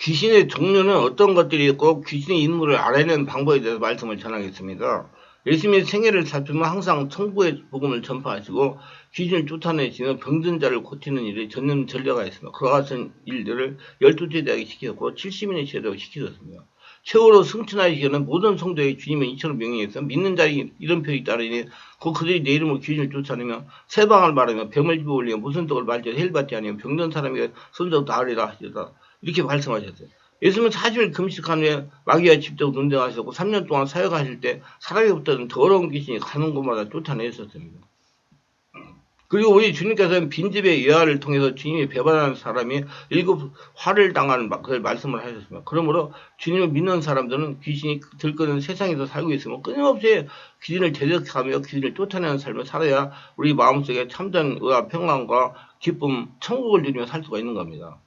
귀신의 종류는 어떤 것들이 있고 귀신의 인물을 알아내는 방법에 대해서 말씀을 전하겠습니다. 예수님의 생애를 살피면 항상 천국의 복음을 전파하시고 귀신을 쫓아내시며 병든 자를 고치는 일에 전념 전례가 있습니다. 그와 같은 일들을 12째 대학에 시켰고 70인의 제도에 시키셨습니다. 최후로 승천하시기에는 모든 성도의 주님의 이처럼 명령해서 믿는 자의 이름표에 따르니 그들이 내 이름으로 귀신을 쫓아내며 세방을 말하며 병을 집어 올리며 무슨 떡을 말려 헬받지 아니며 병든 사람에게 손적 나으리라 하시다. 이렇게 말씀하셨어요. 예수님은 40일 금식한 후에 마귀와 직접 논쟁하셨고 3년 동안 사역하실 때 사람이 없던 더러운 귀신이 가는 곳마다 쫓아내셨습니다. 그리고 우리 주님께서는 빈집의 예화를 통해서 주님이 배반하는 사람이 7 화를 당하는 그걸 말씀을 하셨습니다. 그러므로 주님을 믿는 사람들은 귀신이 들끓는 세상에서 살고 있으면 끊임없이 귀신을 대적하며 귀신을 쫓아내는 삶을 살아야 우리 마음속에 참된 의와 평안과 기쁨, 천국을 누리며 살 수가 있는 겁니다.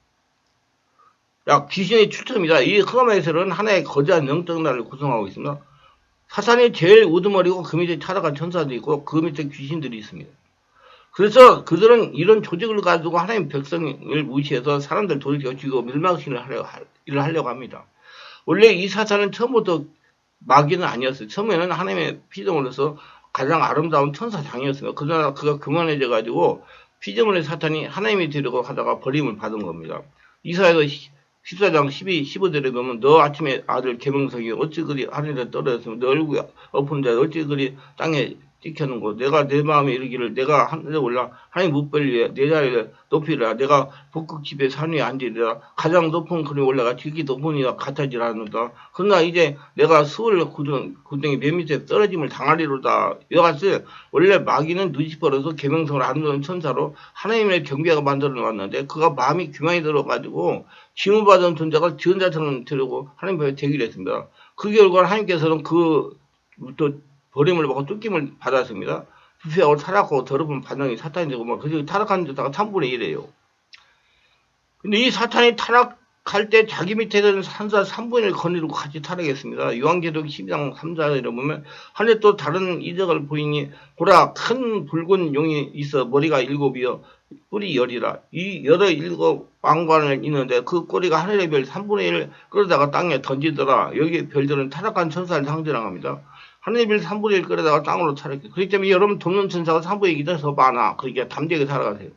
귀신의 출처입니다. 이 흑암의설은 하나의 거대한 영적 나라를 구성하고 있습니다. 사탄이 제일 우두머리고 그 밑에 타락한 천사들이 있고 그 밑에 귀신들이 있습니다. 그래서 그들은 이런 조직을 가지고 하나님 백성을 무시해서 사람들 돌이켜 죽이고 멸망시키는 일을 하려고 합니다. 원래 이 사탄은 처음부터 마귀는 아니었어요. 처음에는 하나님의 피조물로서 가장 아름다운 천사장이었어요. 그러나 그가 교만해져 가지고 피조물의 사탄이 하나님이 되려고 하다가 버림을 받은 겁니다. 이사야서 14장 12, 15절에 보면 너 아침에 아들 계명성이 어찌 그리 하늘에 떨어졌으며 너 얼굴이 엎은 자 어찌 그리 땅에 찍혀는고 내가 내 마음에 이르기를 내가 하늘에 올라 하나님 무별 위에 내 자리를 높이라 내가 북극집에 산 위에 앉으리라 가장 높은 그리 올라가 지극히 높은 이와 같아지라 하는다. 그러나 이제 내가 수월 구덩이 맨 밑에 떨어짐을 당하리로다. 이와 같이 원래 마귀는 누시퍼로서 계명성을 안놓은 천사로 하나님의 경배가 만들어 놨는데 그가 마음이 교만이 들어가지고 지음받은 존재가 지은자처럼 되려고 하나님 앞에 대기를 했습니다. 그 결과 하나님께서는 또 버림을 받고 쫓김을 받았습니다. 부패하고 타락하고 더러운 반응이 사탄이 되고 그래서 타락하는 데다가 3분의 1이에요. 근데 이 사탄이 타락할 때 자기 밑에 있는 산사 3분의 1 거느리고 같이 타락했습니다. 요한계시록 12장 3절에 보면 하늘에 또 다른 이적을 보이니 보라 큰 붉은 용이 있어 머리가 7이요 뿔이 10이라. 이 열의 7 왕관을 있는데 그 꼬리가 하늘의 별 3분의 1 끌어다가 땅에 던지더라. 여기 별들은 타락한 천사를 상징합니다. 하늘의 별 3분의 1 끌어다가 땅으로 타락해. 그렇기 때문에 여러분 돕는 천사가 3분의 1이 더 많아. 그러니까 담대하게 살아가세요.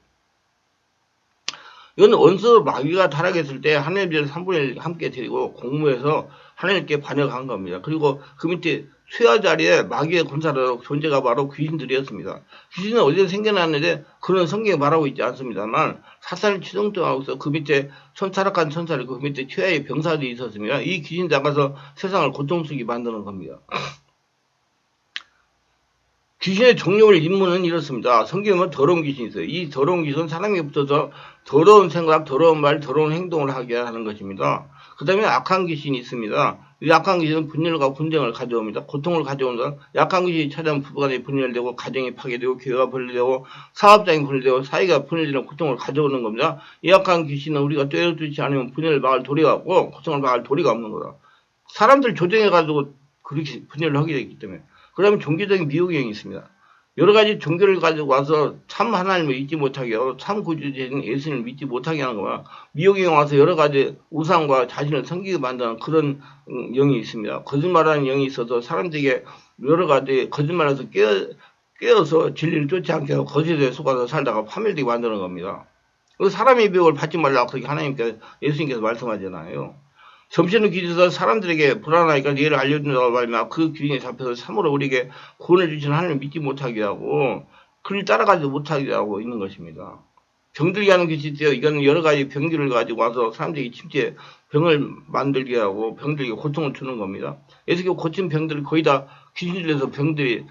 이건 원수 마귀가 타락했을 때 하늘의 별 3분의 1 함께 데리고 공무해서 하나님께 반역한 겁니다. 그리고 그 밑에 쇠화 자리에 마귀의 군사로 존재가 바로 귀신들이었습니다. 귀신은 어디서 생겨났는데 그런 성경에 말하고 있지 않습니다만 사탄을 추동하고 있어 그 밑에 타락한 천사를 그 밑에 최하의 병사들이 있었습니다. 이 귀신 잡아서 세상을 고통스럽게 만드는 겁니다. 귀신의 종류를 인문은 이렇습니다. 성경에 더러운 귀신이 있어요. 이 더러운 귀신은 사람이 붙어서 더러운 생각, 더러운 말, 더러운 행동을 하게 하는 것입니다. 그 다음에 악한 귀신이 있습니다. 이 악한 귀신은 분열과 분쟁을 가져옵니다. 고통을 가져온다. 약한 귀신이 찾아오면 부부간에 분열되고 가정이 파괴되고 교회가 분열되고 사업장이 분열되고 사회가 분열되는 고통을 가져오는 겁니다. 이 악한 귀신은 우리가 떼어주지 않으면 분열을 막을 도리가 없고 고통을 막을 도리가 없는 거다. 사람들 조정해가지고 그렇게 분열을 하게 되기 때문에. 그러면 종교적인 미혹형이 있습니다. 여러 가지 종교를 가지고 와서 참 하나님을 믿지 못하게 하고 참 구주제인 예수님을 믿지 못하게 하는 거야. 미혹형이 와서 여러 가지 우상과 자신을 섬기게 만드는 그런 영이 있습니다. 거짓말하는 영이 있어서 사람들에게 여러 가지 거짓말해서 깨어서 진리를 쫓지 않게 하고 거짓에 속아서 살다가 파멸되게 만드는 겁니다. 그래서 사람의 미혹을 받지 말라고 그렇게 예수님께서 말씀하잖아요. 점치는 귀신에서 사람들에게 불안하니까 예를 알려준다고 말하면 그 귀신에 잡혀서 참으로 우리에게 구원을 주시는 하나님을 믿지 못하게 하고 그를 따라가지 못하게 하고 있는 것입니다. 병들게 하는 귀신이 있어요. 이건 여러 가지 병들을 가지고 와서 사람들이 침체 병을 만들게 하고 병들에게 고통을 주는 겁니다. 예수께서 고친 병들을 거의 다 귀신들에서 병들이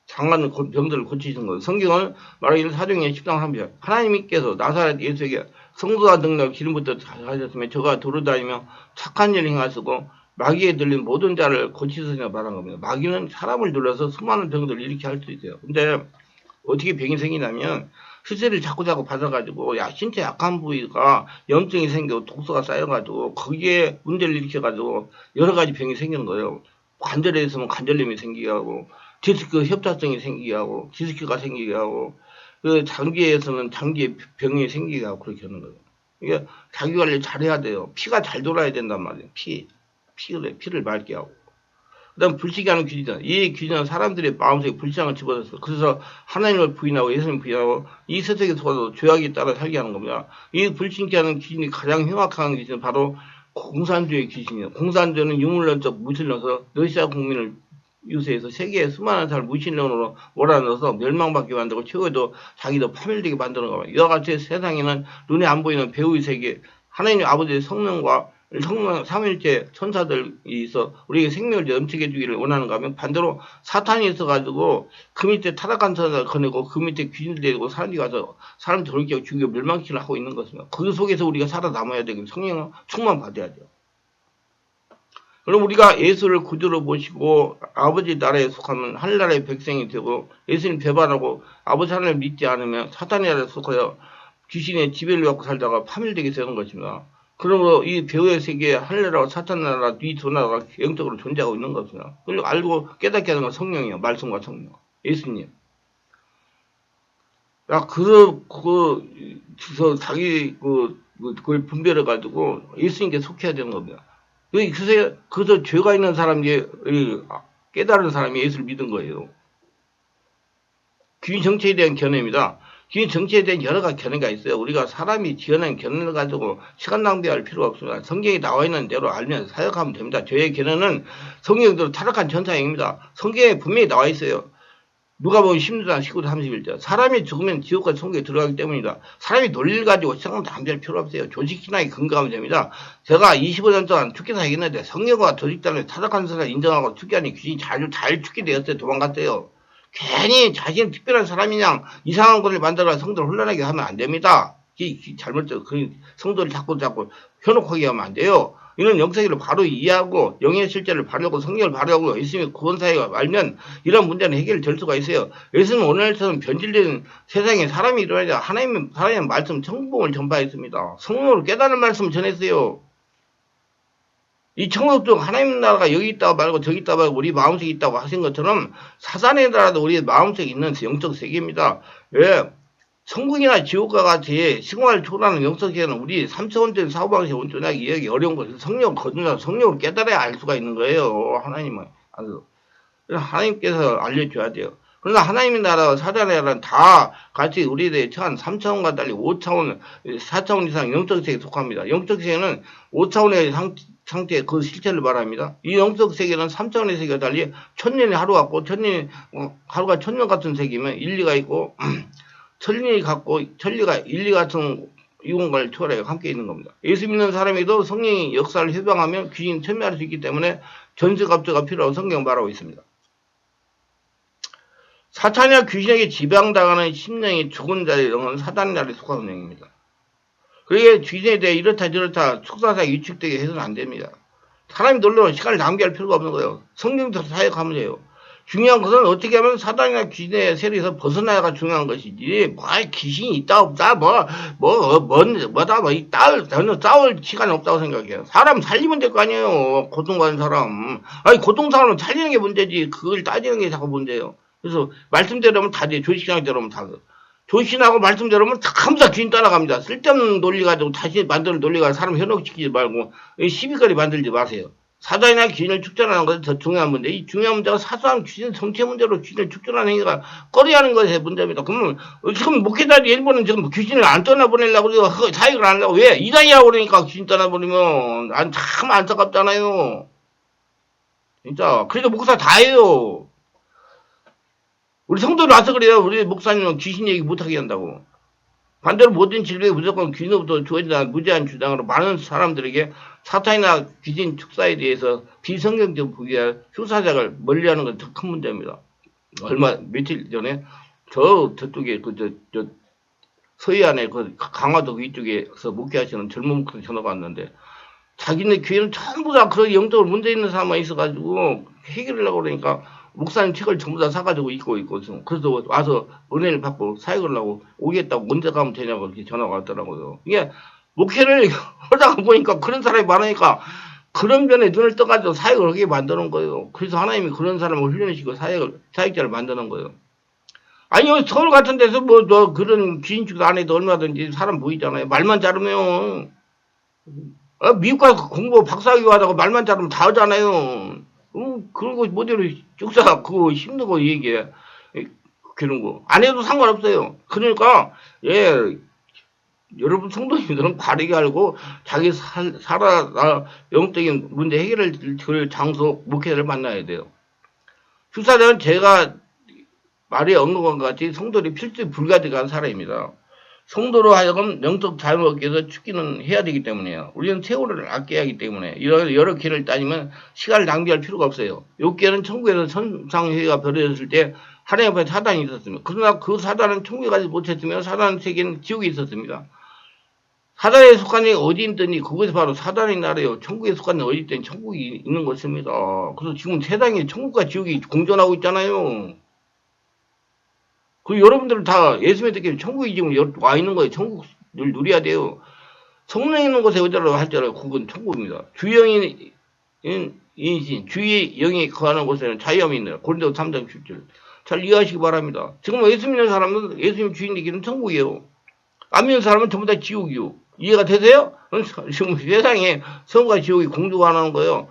장하는 병들을 고치시는 거예요. 성경은 말하기를 사도행전 10장 3절 하나님께서 나사렛 예수에게 성도와 능력 기름부터 하셨으며 저가 도로다니며 착한 일을 행하시고 마귀에 들린 모든 자를 고치시냐 말한 겁니다. 마귀는 사람을 눌러서 수많은 병들을 이렇게 할 수 있어요. 근데 어떻게 병이 생기냐면 수세를 자꾸 받아가지고 신체 약한 부위가 염증이 생기고 독소가 쌓여가지고 거기에 문제를 일으켜가지고 여러 가지 병이 생기는 거예요. 관절에 있으면 관절염이 생기게 하고 디스크 협착증이 생기게 하고 디스크가 생기게 하고 그 장기에서는 장기 병이 생기게 하고 그렇게 하는 거예요. 이게 자기 관리 잘해야 돼요. 피가 잘 돌아야 된단 말이에요. 피를 맑게 하고. 그 다음 불식하는 귀신. 이 귀신은 사람들의 마음속에 불쌍을 집어넣었어. 그래서 하나님을 부인하고 예수님을 부인하고 이 세상에 속아서 죄악에 따라 살게 하는 겁니다. 이 불신케 하는 귀신이 가장 흉악한 귀신은 바로 공산주의 귀신이에요. 공산주의는 유물론적 무신론에서 러시아 국민을 유세해서 세계의 수많은 사람을 무신론으로 몰아넣어서 멸망받게 만들고 최후에도 자기도 파멸되게 만드는 겁니다. 이와 같이 세상에는 눈에 안 보이는 배우의 세계, 하나님 아버지의 성령과 삼일째 천사들이 있어 우리에게 생명을 넘치게 주기를 원하는가 하면 반대로 사탄이 있어가지고 그 밑에 타락한 천사를 거느고 그 밑에 귀신을 데리고 사람들이 가서 사람 돌게 죽이고 멸망시키려 하고 있는 것입니다. 그 속에서 우리가 살아남아야 되고 성령을 충만 받아야 돼요. 그럼 우리가 예수를 구주로 모시고 아버지 나라에 속하면 하늘나라의 백성이 되고 예수님 배반하고 아버지 하나님을 믿지 않으면 사탄의 나라에 속하여 귀신의 지배를 받고 살다가 파멸되게 되는 것입니다. 그러므로 이 배우의 세계에 하늘나라와 사탄나라 이 두 나라가 영적으로 존재하고 있는 것입니다. 그리고 알고 깨닫게 하는 건 성령이에요. 말씀과 성령. 예수님. 야, 자기, 그걸 분별해가지고 예수님께 속해야 되는 겁니다. 그래서 죄가 있는 사람이, 깨달은 사람이 예수를 믿은 거예요. 귀인 정체에 대한 견해입니다. 귀인 정체에 대한 여러 가지 견해가 있어요. 우리가 사람이 지어낸 견해를 가지고 시간 낭비할 필요가 없습니다. 성경에 나와 있는 대로 알면 사역하면 됩니다. 저의 견해는 성경대로 타락한 전사행입니다. 성경에 분명히 나와 있어요. 누가 보면 16장 19절 31절 사람이 죽으면 지옥까지 성경에 들어가기 때문이다. 사람이 논리를 가지고 시간 낭비할 필요 없어요. 조직신앙에 근거하면 됩니다. 제가 25년 동안 축기 사역했는데 성경과 조직단을 타락한 사람을 인정하고 축기하니 귀신이 잘 죽게 되었어요. 도망갔대요. 괜히 자신은 특별한 사람이냐 이상한 것을 만들어 성도를 혼란하게 하면 안 됩니다. 잘못된 그 성도를 자꾸 현혹하게 하면 안 돼요. 이런 영세기를 바로 이해하고 영의 실제를 바르고 성경을 바르고 예수님의 구원사역을 알면 이런 문제는 해결될 수가 있어요. 예수는 오늘처럼 변질된 세상에 사람이 일어나야 하나님의 말씀 정복을 전파했습니다. 성령으로 깨달은 말씀을 전했어요. 이 천국도 하나님 나라가 여기 있다고 말고 저기 있다고 말고 우리 마음속에 있다고 하신 것처럼 사단의 나라도 우리 마음속에 있는 영적 세계입니다. 왜? 천국이나 지옥과 같이 생활을 초월하는 영적 세계는 우리 3차원적인 사고방식에 온전하게 이해하기 어려운 것을 성령을 거듭나서 성령을 깨달아야 알 수가 있는 거예요. 하나님은. 그래서 하나님께서 알려줘야 돼요. 그러나 하나님의 나라와 사단의 나라는 다 같이 우리들의 처한 3차원과 달리 5차원, 4차원 이상 영적 세계에 속합니다. 영적 세계는 5차원의 상태의 그 실체를 말합니다. 이 영적 세계는 3차원의 세계와 달리 천년이 하루 같고 하루가 천년 같은 세계면 인리가 있고 천리가 인리 같은 이 공간을 초월하여 함께 있는 겁니다. 예수 믿는 사람에도 성령이 역사를 해방하면 귀신 천멸할 수 있기 때문에 전세갑주가 필요하고 성경 말하고 있습니다. 사탄이나 귀신에게 지배당하는 심령이 죽은 자의 영은 사단의 나라에 속하는 영입니다. 그러기에 귀신에 대해 이렇다 저렇다 축사사에 위축되게 해서는 안 됩니다. 사람이 놀러 시간을 낭비할 필요가 없는 거예요. 성경대로 사역하면 돼요. 중요한 것은 어떻게 하면 사단이나 귀신의 세력에서 벗어나야가 중요한 것이지, 귀신이 있다, 없다, 저는 싸울 시간이 없다고 생각해요. 사람 살리면 될 거 아니에요. 고통받는 사람. 고통 사람은 살리는 게 문제지. 그걸 따지는 게 자꾸 문제예요. 그래서 말씀대로 하면 다 돼. 조신하고 하면 다 돼. 조신하고 말씀대로 하면 전부 다 귀신 따라갑니다. 쓸데없는 논리 가지고 다시 만드는 논리가 사람 현혹시키지 말고 시비거리 만들지 마세요. 사단이나 귀신을 축전하는 것은 더 중요한 문제. 이 중요한 문제가 사소한 귀신 정체 문제로 귀신을 축전하는 행위가 꺼려하는 것의 문제입니다. 그러면 지금 목회자들이 일본은 지금 귀신을 안 떠나보내려고 사역을 안 하려고 왜? 이단이라고 그러니까 귀신 떠나버리면 참 안타깝잖아요. 진짜. 그래도 목사 다 해요. 우리 성도들 와서 그래요. 우리 목사님은 귀신 얘기 못하게 한다고. 반대로 모든 진리에 무조건 귀신으로부터 주어진다 무제한 주장으로 많은 사람들에게 사탄이나 귀신 축사에 대해서 비성경적 부기할 흉사작을 멀리하는 건 더 큰 문제입니다. 며칠 전에 저쪽에 서해안에 강화도 위쪽에서 목회하시는 젊은 분이 전화가 왔는데 자기네 교회는 전부 다 그런 영적으로 문제 있는 사람만 있어가지고 해결하려고 그러니까 목사님 책을 전부 다 사가지고 읽고 있거든요. 그래서 와서 은혜를 받고 사역을 하고 오겠다고 언제 가면 되냐고 이렇게 전화가 왔더라고요. 이게 목회를 하다가 보니까 그런 사람이 많으니까 그런 변에 눈을 떠가지고 사역을 하게 만드는 거예요. 그래서 하나님이 그런 사람을 훈련시키고 사역자를 만드는 거예요. 아니요, 서울 같은 데서 뭐, 너 그런 귀신축도 안 해도 얼마든지 사람 보이잖아요. 말만 잘하면. 미국 가서 공부 박사학위 하다가 말만 잘하면 다 하잖아요. 그런 거 뭐대로 쭉사 그거 힘든 거 얘기해. 그런 거. 안 해도 상관없어요. 그러니까, 예, 여러분 성도님들은 바르게 알고 자기 영적인 문제 해결을 될 장소, 목회자를 만나야 돼요. 주사자는 제가 말이 없는 것 같이 성도들이 필수 불가능한 사람입니다. 성도로 하여금 영적 자유를 위해서 죽기는 해야 되기 때문에요. 우리는 세월을 아껴야 하기 때문에 여러 길을 따지면 시간을 낭비할 필요가 없어요. 욕계는 천국에서 천상회가 벌어졌을 때 하나님 앞에 사단이 있었습니다. 그러나 그 사단은 천국에 가지 못했으며 사단 세계는 지옥에 있었습니다. 사단에 속한 이 어디 있더니 그것이 바로 사단의 나라예요. 천국에 속한 어디 있더니 천국이 있는 것입니다. 그래서 지금 세상에 천국과 지옥이 공존하고 있잖아요. 그 여러분들은 다 예수 믿기 천국이 지금 와 있는 거예요. 천국을 누려야 돼요. 성령 있는 곳에 어디라고 할 줄 알아요. 그건 천국입니다. 주영인 인신, 주의 영이 거하는 곳에는 자유함이 있는 고린도 3장 7절. 잘 이해하시기 바랍니다. 지금 예수 믿는 사람은 예수님 주인이기는 천국이에요. 안 믿는 사람은 전부 다 지옥이요. 이해가 되세요? 지금 세상에 성과 지옥이 공존하는 거예요.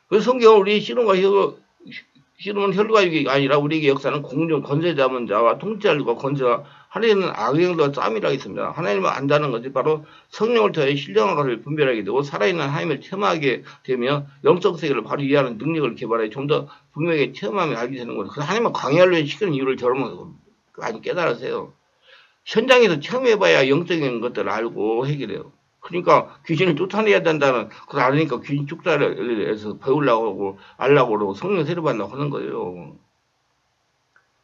그 성경은 우리 씨름은 혈과육이 아니라 우리에게 역사는 공정 권세 잡은 자와 통치자들과 권세와 하나님은 악영과 싸움이라 있습니다. 하나님을 안다는 것이 바로 성령을 통해 신령한 것을 분별하게 되고 살아있는 하나님을 체험하게 되며 영적 세계를 바로 이해하는 능력을 개발해 좀 더 분명하게 체험하며 알게 되는 거죠. 그래서 하나님은 광야를 시키는 이유를 여러분 많이 깨달으세요. 현장에서 체험해봐야 영적인 것들을 알고 해결해요. 그러니까 귀신을 쫓아내야 된다는 그걸 알으니까 귀신 축사를 해서 배우려고 하고 알려고 그러고 성령 세례 받으려고 하는 거예요.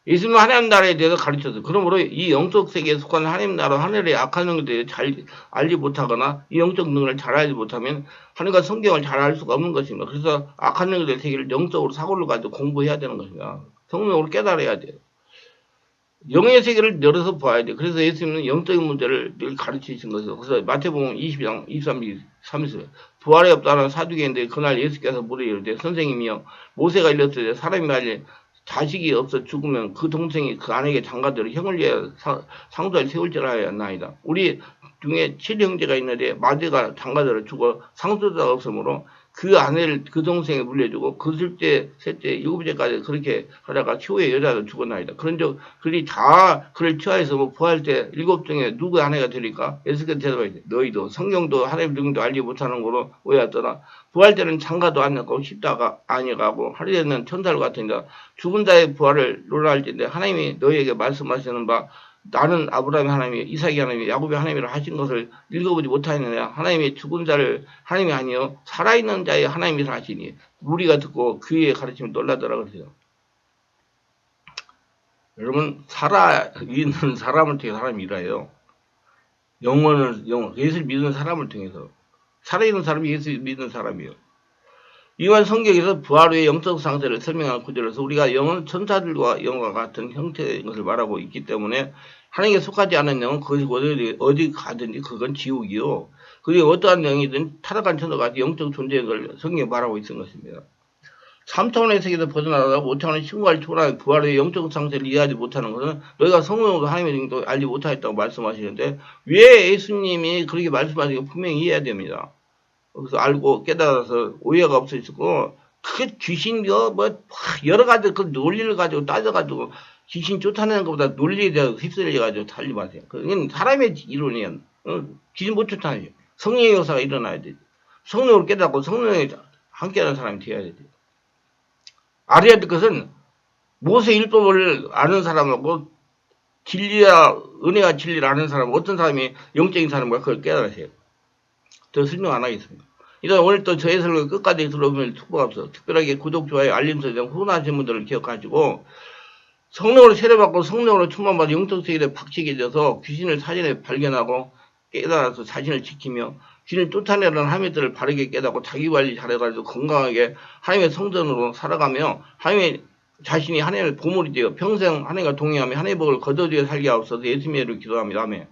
예수님은 하나님 나라에 대해서 가르쳤어요. 그러므로 이 영적 세계에 속한 하나님 나라 하늘의 악한 영에 대해 잘 알지 못하거나 이 영적 능력을 잘 알지 못하면 하나님과 성경을 잘 알 수가 없는 것입니다. 그래서 악한 영에 대해 세계를 영적으로 사고를 가지고 공부해야 되는 것입니다. 성령으로 깨달아야 돼요. 영의 세계를 열어서 봐야 돼. 그래서 예수님은 영적인 문제를 늘 가르치신 것이죠. 그래서 마태복음 20장 23절 30절 부활이 없다는 사두개인데 그날 예수께서 물에 이르되 선생님이여 모세가 일렀을 때 사람이 말해 자식이 없어 죽으면 그 동생이 그 아내에게 장가들어 형을 위하여 상도할 세울 줄 알았나이다. 우리 중에 7형제가 있는데 마대가 장가들어 죽어 상도자가 없으므로 그 아내를 그 동생에 물려주고 그 셋째, 일곱째까지 그렇게 하다가 추후에 여자도 죽었나이다. 그들이 다 그를 취하해서 뭐 부활 때 일곱 중에 누구 아내가 되니까 예수께서 대답하시되 너희도 성경도 하나님 능력도 알지 못하는 거로 오해하더라. 부활 때는 장가도 안 났고 십자가 아니가고 하루에는 천사를 같으니까 죽은 자의 부활을 논할 텐데 하나님이 너희에게 말씀하시는 바 나는 아브라함의 하나님이 이삭의 하나님이 야곱의 하나님이라 하신 것을 읽어보지 못하느냐. 하나님이 죽은 자를 하나님이 아니요 살아있는 자의 하나님이라 하시니 우리가 듣고 그의 가르침을 놀라더라 그러세요. 여러분 살아있는 사람을 통해 사람이 일해요. 예수를 믿는 사람을 통해서 살아있는 사람이 예수 믿는 사람이에요. 이wan 성경에서 부활 후의 영적 상태를 설명하는 구절에서 우리가 영은 천사들과 영과 같은 형태인 것을 말하고 있기 때문에 하나님께 속하지 않은 영은 그것이 어디 가든지 그건 지옥이요. 그게 어떠한 영이든 타락한 천사가 영적 존재인 걸 성경에 말하고 있는 것입니다. 3차원의 세계에서 벗어나다가 5차원의 신과를 초월한 부활 후의 영적 상태를 이해하지 못하는 것은 너희가 성령으로 하나님의 능력도 알지 못하였다고 말씀하시는데 왜 예수님이 그렇게 말씀하시는 게 분명히 이해해야 됩니다. 그래서 알고 깨달아서 오해가 없어지고 그게 귀신이요 뭐 여러 가지 그 논리를 가지고 따져가지고 귀신 쫓아내는 것보다 논리에 대해서 휩쓸려가지고 달리 마세요. 그건 사람의 이론이야. 귀신 못 쫓아내요. 성령의 역사가 일어나야 돼. 성령을 깨닫고 성령에 함께하는 사람이 되어야 돼. 알아야 될 것은 모세 율법을 아는 사람하고 진리와 은혜와 진리를 아는 사람 어떤 사람이 영적인 사람과 그걸 깨달으세요. 더 설명 안 하겠습니다. 일단 오늘 또 저의 설교 끝까지 들어보면 특보가 없어. 특별하게 구독, 좋아요, 알림 설정, 후원하신 분들을 기억하시고 성령으로 세례받고 성령으로 충만받아 영적 세계에 박치게 돼서 귀신을 사전에 발견하고 깨달아서 자신을 지키며 귀신을 쫓아내는 하나님들을 바르게 깨닫고 자기관리 잘해가지고 건강하게 하나님의 성전으로 살아가며 하나님의 자신이 하나님의 보물이 되어 평생 하나님과 동행하며 하나님의 복을 거둬들여 살게 하옵소서 예수님의 이름으로 기도합니다. 아멘.